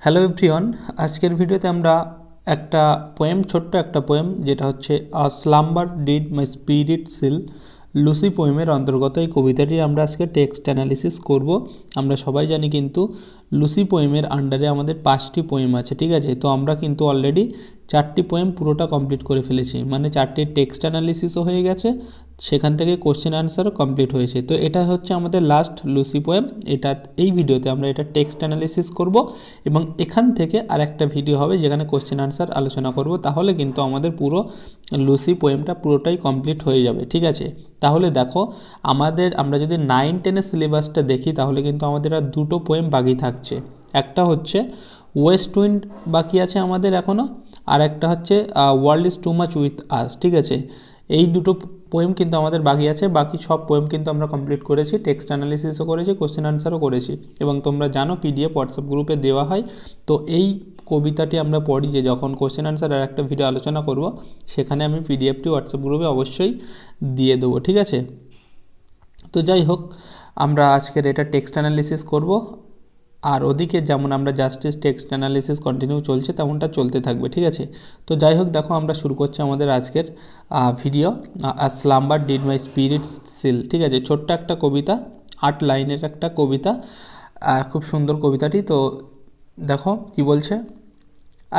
Hello everyone, আজকের ভিডিওতে আমরা একটা পোয়েম, ছোট্ট একটা পোয়েম, যেটা হচ্ছে a slumber did my spirit seal, Lucy পোয়েমের অন্তর্গত এই কবিতাটির আমরা আজকে টেক্সট অ্যানালিসিস করব। আমরা সবাই জানি কিন্তু লুসি পোয়েমের আন্ডারে আমাদের 5টি পোয়েম আছে, ঠিক আছে। তো আমরা কিন্তু অলরেডি 4টি পোয়েম পুরোটা কমপ্লিট করে ফেলেছি, মানে 4টির টেক্সট অ্যানালিসিসও হয়ে গেছে, সেখান থেকে কোশ্চেন আনসারও কমপ্লিট হয়েছে। তো এটা হচ্ছে আমাদের লাস্ট লুসি পোয়েম। এই ভিডিওতে আমরা এটা টেক্সট অ্যানালিসিস করব এবং এখান থেকে আরেকটা ভিডিও হবে যেখানে কোশ্চেন আনসার আলোচনা করব। তাহলে কিন্তু আমাদের পুরো লুসি পোয়েমটা পুরোটাই কমপ্লিট হয়ে যাবে, ঠিক আছে। তাহলে দেখো, আমরা যদি 9-10-এর সিলেবাসটা দেখি তাহলে কিন্তু আমাদের আর দুটো পোয়েম বাকি থাকছে। একটা হচ্ছে ওয়েস্ট উইন্ড বাকি আছে আমাদের এখনও, আর একটা হচ্ছে world is too much with us, ঠিক আছে। এই দুটো পোয়েম কিন্তু আমাদের বাকি আছে। বাকি সব পোয়েম কিন্তু আমরা কমপ্লিট করেছি, টেক্সট অ্যানালিসিসও করেছি, কোশ্চেন আনসারও করেছি। এবং তোমরা জানো পিডিএফ হোয়াটসঅ্যাপ গ্রুপে দেওয়া হয়। তো এই কবিতাটি আমরা পড়ি যে যখন কোশ্চেন আনসার আর একটা ভিডিও আলোচনা করব, সেখানে আমি পিডিএফটি হোয়াটসঅ্যাপ গ্রুপে অবশ্যই দিয়ে দেবো, ঠিক আছে। তো যাই হোক, আমরা আজকের এটা টেক্সট অ্যানালিসিস করব, আর ওদিকে যেমন আমরা জাস্টিস টেক্সট অ্যানালিসিস কন্টিনিউ চলছে তেমনটা চলতে থাকবে, ঠিক আছে। তো যাই হোক, দেখো আমরা শুরু করছি আমাদের আজকের video. Slumber did my spirit seal, ঠিক আছে। ছোট্ট একটা কবিতা, 8 লাইনের একটা কবিতা, খুব সুন্দর কবিতাটি। তো দেখো কি বলছে।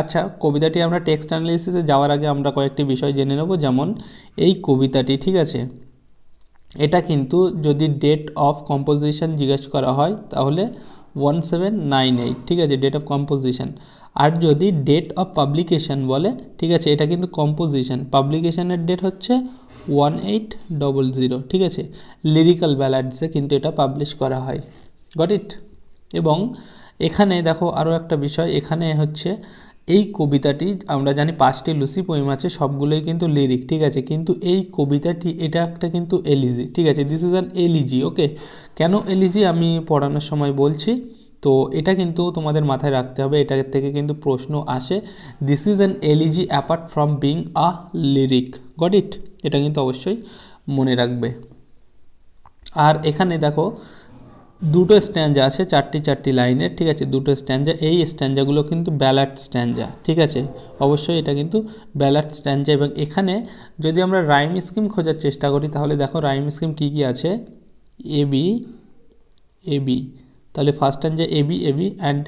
আচ্ছা, কবিতাটি আমরা টেক্সট অ্যানালিসিসে যাওয়ার আগে আমরা কয়েকটি বিষয় জেনে নেব। যেমন এই কবিতাটি, ঠিক আছে, এটা কিন্তু যদি ডেট অফ কম্পোজিশন জিজ্ঞেস করা হয় তাহলে 1798, ঠিক আছে, ডেট অফ কম্পোজিশন। আর যদি ডেট অফ পাবলিকেশন বলে, ঠিক আছে, এটা কিন্তু কম্পোজিশন, পাবলিকেশনের ডেট হচ্ছে 1800, ঠিক আছে। লিরিক্যাল ব্যালাডসে কিন্তু এটা পাবলিশ করা হয়, গট ইট। এবং এখানে দেখো আরও একটা বিষয়, এখানে হচ্ছে এই কবিতাটি আমরা জানি 5টি লুসি পোয়েম আছে, সবগুলোই কিন্তু লিরিক, ঠিক আছে। কিন্তু এই কবিতাটি এটা একটা কিন্তু এলিজি, ঠিক আছে। দিস ইজ অ্যান এলিজি, ওকে। কেন এলিজি আমি পড়ানোর সময় বলছি, তো এটা কিন্তু তোমাদের মাথায় রাখতে হবে, এটা থেকে কিন্তু প্রশ্ন আসে। This is an elegy apart from being a lyric, got it. এটা কিন্তু অবশ্যই মনে রাখবে। আর এখানে দেখো দুটো স্ট্যাঞ্জা আছে, 4টি লাইনের, ঠিক আছে, দুটো স্ট্যাঞ্জা। এই স্ট্যাঞ্জাগুলো কিন্তু ব্যালাড স্ট্যাঞ্জা, ঠিক আছে। অবশ্যই এটা কিন্তু ব্যালাড স্ট্যাঞ্জা। এবং এখানে যদি আমরা রাইম স্কিম খোঁজার চেষ্টা করি তাহলে দেখো রাইম স্কিম কী কী আছে। এ বি এ বি, তাহলে first stanza A B and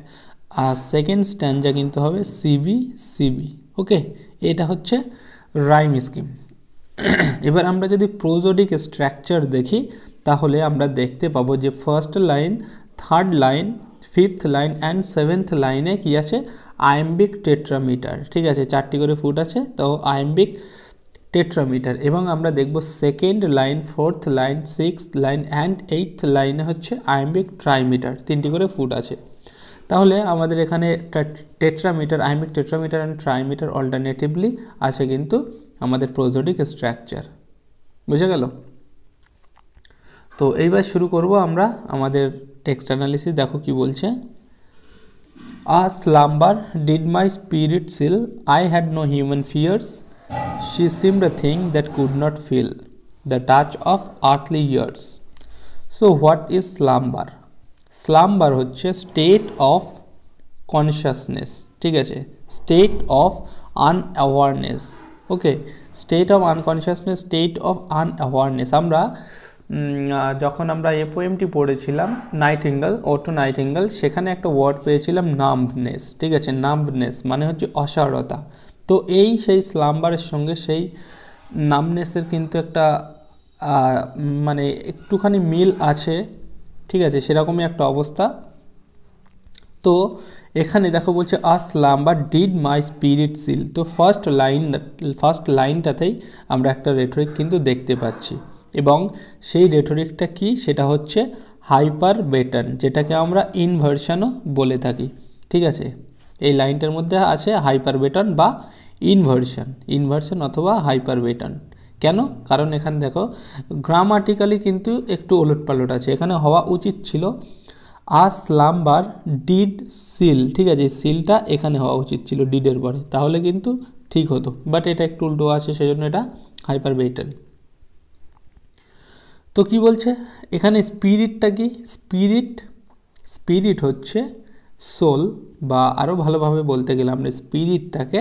second stanza কিন্তু হবে সিবি সিবি, ওকে। এটা হচ্ছে রাইম স্কিম। এবার আমরা যদি প্রোজোডিক স্ট্রাকচার দেখি তাহলে আমরা দেখতে পাবো যে first line, third line, fifth line and 7th লাইনে কী আছে, আইম্বিক টেট্রামিটার, ঠিক আছে। 4টি করে ফুট আছে, তো আইম্বিক টেট্রামিটার। এবং আমরা দেখব second line, 4th line, 6th line and 8th লাইনে হচ্ছে আইম্বিক ট্রাইমিটার, 3টি করে ফুট আছে। তাহলে আমাদের এখানে tetrameter, iambic tetrameter and trimeter alternatively আছে কিন্তু আমাদের প্রোজোডিক স্ট্রাকচার, বুঝে গেল। তো এইবার শুরু করব আমরা আমাদের টেক্সট অ্যানালিসিস। দেখো কি বলছে। A slumber did my spirit seal, I had no human fears, she seemed a thing that could not feel the touch of earthly years. So what is slumber? Slumber হচ্ছে state of consciousness, ঠিক আছে, state of unawareness, okay. State of unconsciousness, state of unawareness. আমরা যখন আমরা এই পোয়েমটি পড়েছিলাম nightingale, ওটো nightingale, সেখানে একটা ওয়ার্ড পেয়েছিলাম নাম্বনেস, ঠিক আছে। নাম্বনেস মানে হচ্ছে অসাড়তা। তো এই সেই স্লাম্বারের সঙ্গে সেই নামনেসের কিন্তু একটা মানে একটুখানি মিল আছে, ঠিক আছে, সেরকমই একটা অবস্থা। তো এখানে দেখো বলছে a slumber did my spirit seal. তো ফার্স্ট লাইনটাতেই আমরা একটা রেটরিক কিন্তু দেখতে পাচ্ছি, এবং সেই রেটরিকটা কি, সেটা হচ্ছে হাইপার বেটন, যেটাকে আমরা ইনভার্সনও বলে থাকি, ঠিক আছে। এই লাইনটার মধ্যে আছে হাইপার বেটন বা ইনভার্সন অথবা হাইপার বেটন। কেন? কারণ এখানে দেখো গ্রামাটিক্যালি কিন্তু একটু ওলটপালট আছে। এখানে হওয়া উচিত ছিল আ স্লাম্বার ডিড সিল, ঠিক আছে, সিলটা এখানে হওয়া উচিত ছিল ডিডের পরে, তাহলে কিন্তু ঠিক হতো। বাট এটা একটু উল্টো আছে, সেজন্য এটা হাইপার বেটন। তো কি বলছে এখানে স্পিরিটটা কি? স্পিরিট হচ্ছে সোল বা আরও ভালোভাবে বলতে গেলে আমরা স্পিরিটটাকে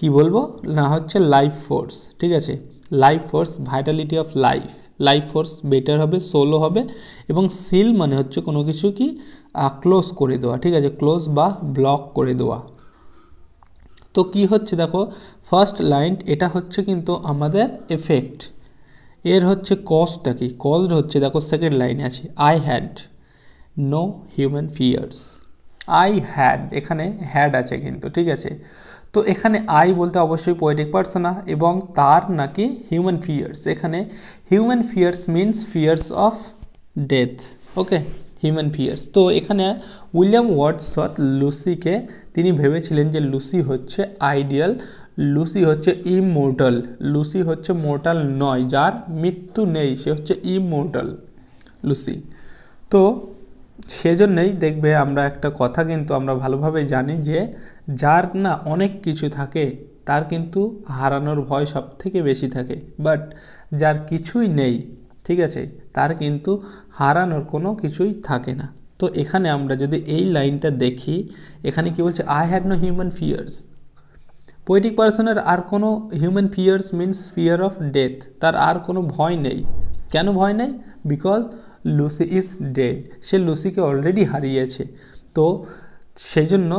কি বলবো না হচ্ছে লাইফ ফোর্স, ঠিক আছে, life force, Vitality of life, life force better হবে, সোলও হবে। এবং সিল মানে হচ্ছে কোনো কিছু কি ক্লোজ করে দেওয়া, ঠিক আছে, ক্লোজ বা ব্লক করে দেওয়া। তো কি হচ্ছে দেখো ফার্স্ট লাইন, এটা হচ্ছে কিন্তু আমাদের এফেক্ট, এর হচ্ছে কজটা কি, কজড হচ্ছে দেখো সেকেন্ড লাইনে আছে I had no human fears. I had, এখানে হ্যাড আছে কিন্তু, ঠিক আছে। তো এখানে আই বলতে অবশ্যই পোয়েটিক পার্সনা এবং তার নাকি হিউম্যান ফিয়ার্স, এখানে human fears means fears of death, okay, human fears. তো এখানে উইলিয়াম ওয়ার্ডসওয়ার্থ লুসিকে তিনি ভেবেছিলেন যে লুসি হচ্ছে আইডিয়াল, লুসি হচ্ছে ইমমর্টাল, লুসি হচ্ছে মোর্টাল নয়, যার মৃত্যু নেই, সে হচ্ছে ইমমর্টাল লুসি। তো সেজন্যই দেখবে আমরা একটা কথা কিন্তু আমরা ভালোভাবে জানি যে যার না অনেক কিছু থাকে তার কিন্তু হারানোর ভয় সব থেকে বেশি থাকে, বাট যার কিছুই নেই, ঠিক আছে, তার কিন্তু হারানোর কোনো কিছুই থাকে না। তো এখানে আমরা যদি এই লাইনটা দেখি, এখানে কি বলছে I had no human fears, poetic পার্সনের আর কোনো human fears means fear of death, তার আর কোনো ভয় নেই। কেন ভয় নেই? বিকজ লুসি ইজ ডেড, সে লুসিকে অলরেডি হারিয়েছে, তো সেই জন্য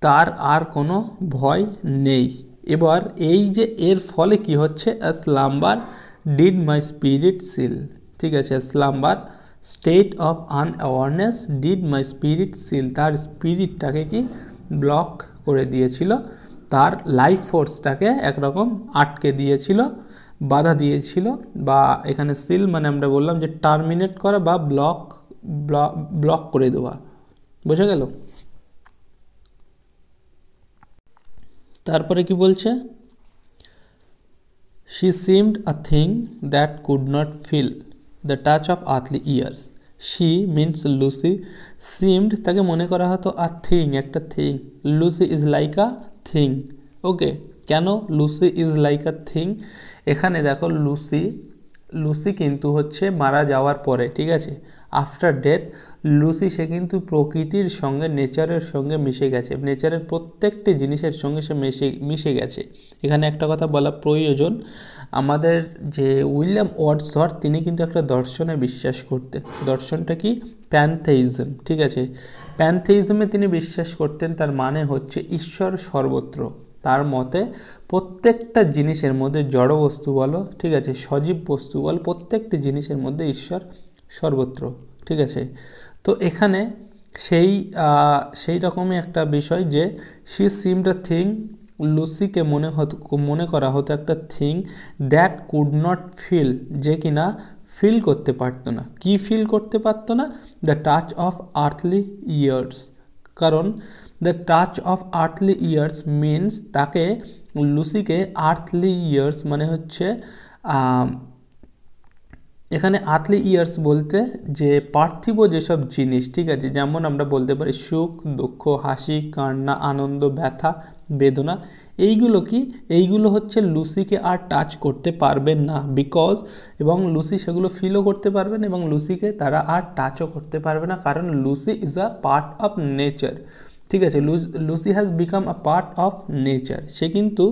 তার আর কোনো ভয় নেই। এবার এই যে এর ফলে কি হচ্ছে, slumber did my spirit seal, ঠিক আছে, slumber state of unawareness did my spirit seal, তার স্পিরিটটাকে কি ব্লক করে দিয়েছিল, তার লাইফ ফোর্সটাকে একরকম আটকে দিয়েছিল, বাধা দিয়েছিল, বা এখানে সিল মানে আমরা বললাম যে টার্মিনেট করা বা ব্লক করে দেওয়া, বোঝা গেল। তারপরে কি বলছে, she seemed a thing that could not feel the touch of earthly years, she means Lucy, seemed তাকে মনে করা হতো আ থিং, একটা thing, Lucy is like a thing, okay. কেন Lucy is like a thing? এখানে দেখো Lucy কিন্তু হচ্ছে মারা যাওয়ার পরে, ঠিক আছে, আফটার ডেথ লুসি সে কিন্তু প্রকৃতির সঙ্গে, নেচারের সঙ্গে মিশে গেছে, নেচারের প্রত্যেকটি জিনিসের সঙ্গে সে মিশে গেছে। এখানে একটা কথা বলা প্রয়োজন, আমাদের যে উইলিয়াম ওয়ার্ডসওয়ার্থ তিনি কিন্তু একটা দর্শনে বিশ্বাস করতেন, দর্শনটা কি প্যানথেইজম, ঠিক আছে, প্যানথেইজমে তিনি বিশ্বাস করতেন, তার মানে হচ্ছে ঈশ্বর সর্বত্র। তার মতে প্রত্যেকটা জিনিসের মধ্যে জড় বস্তু বলো, ঠিক আছে, সজীব বস্তু বলো, প্রত্যেকটি জিনিসের মধ্যে ঈশ্বর সর্বত্র, ঠিক আছে। তো এখানে সেই রকমই একটা বিষয় যে শি সিমড আ থিং, লুসিকে মনে করা হতো একটা thing that could not feel, যে কিনা ফিল করতে পারতো না। কি ফিল করতে পারতো না? The touch of earthly years, কারণ the touch of earthly years means তাকে, লুসিকে আর্থলি ইয়ার্স মানে হচ্ছে এখানে আর্থলি ইয়ার্স বলতে যে পার্থিব যেসব জিনিস, ঠিক আছে, যেমন আমরা বলতে পারি সুখ, দুঃখ, হাসি, কান্না, আনন্দ, ব্যথা, বেদনা, এইগুলো হচ্ছে লুসিকে আর টাচ করতে পারবেন না, বিকজ, এবং লুসি সেগুলো ফিলও করতে পারবেন এবং লুসিকে তারা আর টাচও করতে পারবে না, কারণ Lucy is a part of nature, ঠিক আছে, Lucy has become a part of nature, সে কিন্তু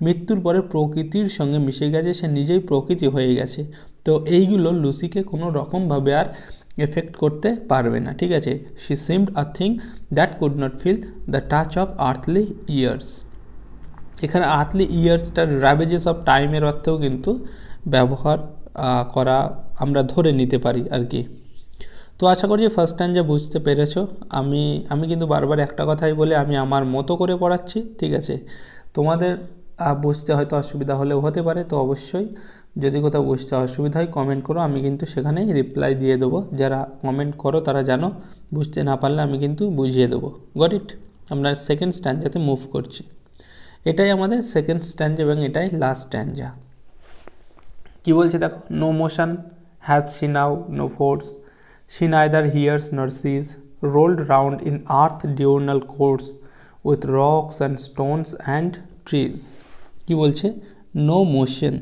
মৃত্যুর পরে প্রকৃতির সঙ্গে মিশে গেছে, সে নিজেই প্রকৃতি হয়ে গেছে। তো এইগুলো লুসিকে কোনো রকমভাবে আর এফেক্ট করতে পারবে না, ঠিক আছে। She seemed a thing that could not feel the touch of earthly years, এখানে আর্থলি ইয়ার্সটার র্যাভেজেস অফ টাইমের অর্থেও কিন্তু ব্যবহার করা আমরা ধরে নিতে পারি আর কি। তো আশা করছি ফার্স্ট টাইম যা বুঝতে পেরেছো। আমি কিন্তু বারবার একটা কথাই বলে আমি আমার মতো করে পড়াচ্ছি, ঠিক আছে, তোমাদের বুঝতে হয়তো অসুবিধা হলেও হতে পারে, তো অবশ্যই যদি কোথাও বুঝতে অসুবিধা হয় কমেন্ট করো, আমি কিন্তু সেখানেই রিপ্লাই দিয়ে দেবো, যারা কমেন্ট করো তারা জানো, বুঝতে না পারলে আমি কিন্তু বুঝিয়ে দেবো। Got it? আমরা সেকেন্ড স্ট্যান্ডাতে মুভ করছি, এটাই আমাদের সেকেন্ড স্ট্যান্ডা এবং এটাই লাস্ট স্ট্যান্ডা। কি বলছে দেখো, no motion has she now, no force, she neither hears nor sees, rolled round in earth diurnal course with rocks and stones and trees. কি বলছে? no motion,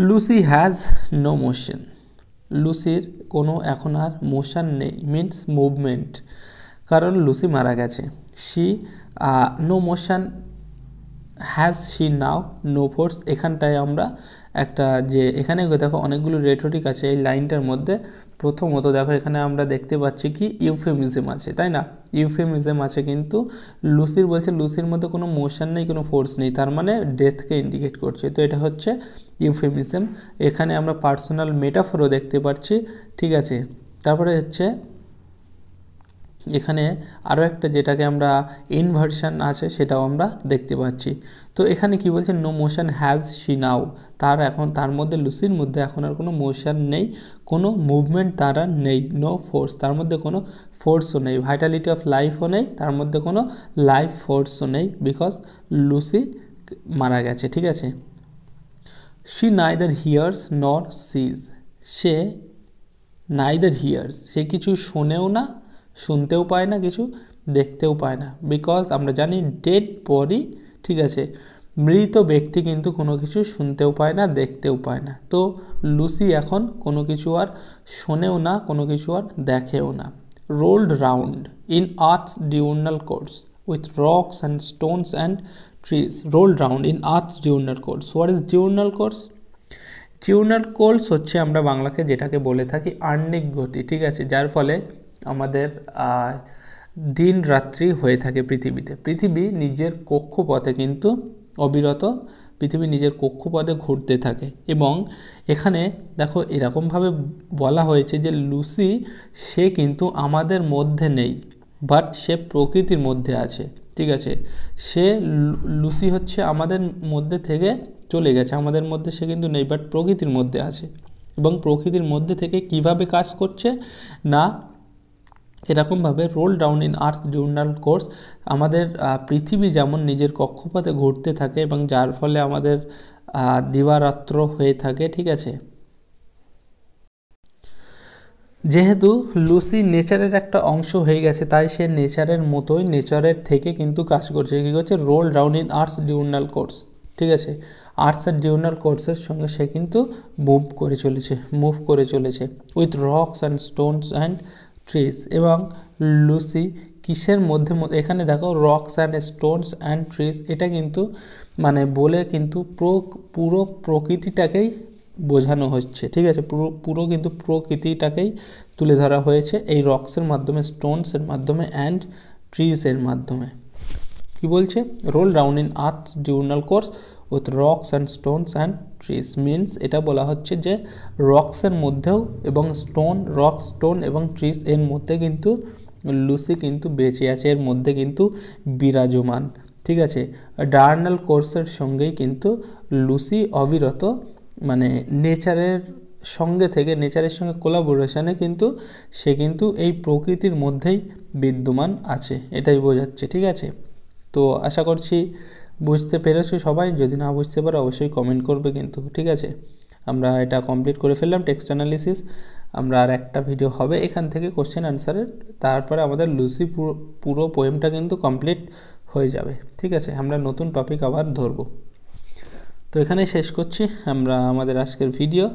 Lucy has no motion, লুসির কোনো এখন আর motion নেই, means movement, কারণ Lucy মারা গেছে। She no motion has she now no force. এখানটায় আমরা একটা যে এখানে দেখো অনেকগুলো রেটরিক আছে এই লাইনটার মধ্যে। প্রথমত দেখো এখানে আমরা দেখতে পাচ্ছি কি ইউফেমিজম আছে, তাই না? ইউফেমিজম আছে, কিন্তু লুসির বলছে লুসির মধ্যে কোনো মোশন নেই, কোনো ফোর্স নেই, তার মানে ডেথকে ইন্ডিকেট করছে। তো এটা হচ্ছে ইউফেমিজম। এখানে আমরা পার্সোনাল মেটাফোরও দেখতে পাচ্ছি, ঠিক আছে। তারপরে হচ্ছে এখানে আরও একটা যেটাকে আমরা ইনভার্সন আছে সেটাও আমরা দেখতে পাচ্ছি। তো এখানে কি বলছে, নো মোশন হ্যাজ শি নাও, তার মধ্যে লুসির মধ্যে এখন আর কোনো মোশন নেই, কোনো মুভমেন্ট তার আর নেই। নো ফোর্স, তার মধ্যে কোনো ফোর্সও নেই, ভাইটালিটি অফ লাইফও নেই, তার মধ্যে কোনো লাইফ ফোর্সও নেই, বিকজ লুসি মারা গেছে, ঠিক আছে। শি নাইদার হিয়ার্স নর সিজ, সে নাইদার হিয়ার্স, সে কিছু শোনেও না, শুনতেও পায় না, কিছু দেখতেও পায় না, বিকজ আমরা জানি ডেড বডি, ঠিক আছে, মৃত ব্যক্তি কিন্তু কোনো কিছু শুনতেও পায় না, দেখতেও পায় না। তো লুসি এখন কোনো কিছু আর শোনেও না, কোনো কিছু আর দেখেও না। Rolled round in earth's diurnal course with rocks and stones and trees. Rolled round in earth's diurnal course. What is diurnal course? Diurnal course হচ্ছে আমরা বাংলাকে যেটাকে বলে থাকি আহ্নিক গতি, ঠিক আছে, যার ফলে আমাদের দিন রাত্রি হয়ে থাকে পৃথিবীতে। পৃথিবী নিজের কক্ষপথে কিন্তু অবিরত পৃথিবী নিজের কক্ষপথে ঘুরতে থাকে। এবং এখানে দেখো এরকমভাবে বলা হয়েছে যে লুসি সে কিন্তু আমাদের মধ্যে নেই, বাট সে প্রকৃতির মধ্যে আছে, ঠিক আছে। সে লুসি হচ্ছে আমাদের মধ্যে থেকে চলে গেছে, আমাদের মধ্যে সে কিন্তু নেই, বাট প্রকৃতির মধ্যে আছে। এবং প্রকৃতির মধ্যে থেকে কিভাবে কাজ করছে না, এরকমভাবে roll down in earth diurnal course, আমাদের পৃথিবী যেমন নিজের কক্ষপথে ঘুরতে থাকে এবং যার ফলে আমাদের দিবারাত্র হয়ে থাকে, ঠিক আছে। যেহেতু লুসি নেচারের একটা অংশ হয়ে গেছে, তাই সে নেচারের মতোই নেচারের থেকে কিন্তু কাজ করছে। কী করছে? Roll down in earth's diurnal course, ঠিক আছে। আর্থসের ডিউর্নাল কোর্সের সঙ্গে সে কিন্তু মুভ করে চলেছে with rocks and stones and trees. এবং লুসি কিসের মধ্যে, এখানে দেখো rocks and stones and trees, এটা কিন্তু মানে বলে কিন্তু পুরো প্রকৃতিটাকেই বোঝানো হচ্ছে, ঠিক আছে। পুরো কিন্তু প্রকৃতিটাকেই তুলে ধরা হয়েছে এই রক্সের মাধ্যমে, স্টোনসের মাধ্যমে অ্যান্ড ট্রিজের মাধ্যমে। কি বলছে? Roll down in earth's diurnal course with rocks and stones and trees means এটা বলা হচ্ছে যে রক্সের মধ্যেও এবং স্টোন এবং ট্রিজ এর মধ্যে কিন্তু লুসি কিন্তু বেঁচে আছে, এর মধ্যে কিন্তু বিরাজমান, ঠিক আছে। ডার্নাল কোর্সের সঙ্গেই কিন্তু লুসি অবিরত মানে নেচারের সঙ্গে কোলাবোরেশনে কিন্তু সে কিন্তু এই প্রকৃতির মধ্যেই বিদ্যমান আছে, এটাই বোঝাচ্ছে, ঠিক আছে। তো আশা করছি বুঝতে পেরেছো সবাই। যদি না বুঝতে পারো অবশ্যই কমেন্ট করবে কিন্তু, ঠিক আছে। আমরা এটা কমপ্লিট করে ফেললাম টেক্সট অ্যানালিসিস। আমরা আর একটা ভিডিও হবে এখান থেকে কোশ্চেন আনসারের, তারপরে আমাদের লুসি পুরো পোয়েমটা কিন্তু কমপ্লিট হয়ে যাবে, ঠিক আছে। আমরা নতুন টপিক আবার ধরবো। তো এখানেই শেষ করছি আমরা আমাদের আজকের ভিডিও।